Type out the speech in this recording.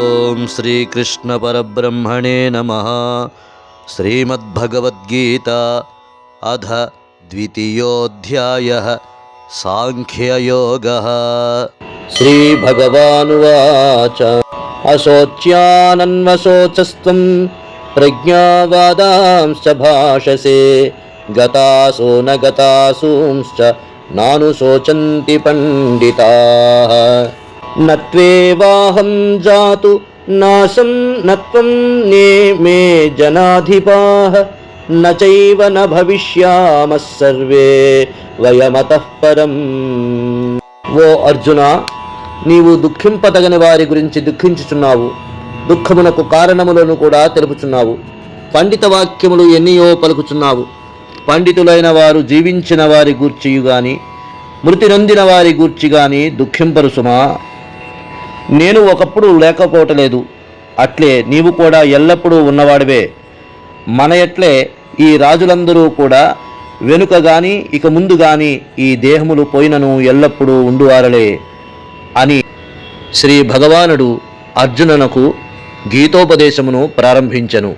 ఓం శ్రీకృష్ణ పరబ్రహ్మణే నమః. శ్రీమద్భగవద్గీత అథ ద్వితీయోऽధ్యాయః సాంఖ్యయోగः. శ్రీభగవానువాచ అశోచ్యానన్వశోచస్త్వం ప్రజ్ఞావాదాంశ్చ భాషసే గతాసో న గతాసూంశ్చ నానుశోచంతి పండితాః. నత్వేవాహం జాతు నాశం నత్వం నే జనాధిపాః నచైవ న భవిష్యామః సర్వే వయమతః పరం. ఓ అర్జున, నీవు దుఃఖింపదగని వారి గురించి దుఃఖించుచున్నావు, దుఃఖమునకు కారణములను కూడా తెలుపుచున్నావు. పండిత వాక్యములు ఎన్నియో పలుకుచున్నావు. పండితులైన వారు జీవించిన వారి గూర్చియు గాని మృతి నొందిన వారి గూర్చి గాని దుఃఖింపరు సుమా. నేను ఒకప్పుడు లేకపోవటలేదు, అట్లే నీవు కూడా ఎల్లప్పుడూ ఉన్నవాడివే. మన ఎట్లే ఈ రాజులందరూ కూడా వెనుక గాని ఇక ముందు గాని ఈ దేహములు పోయినను ఎల్లప్పుడూ ఉండువారలే అని శ్రీ భగవానుడు అర్జునునకు గీతోపదేశమును ప్రారంభించెను.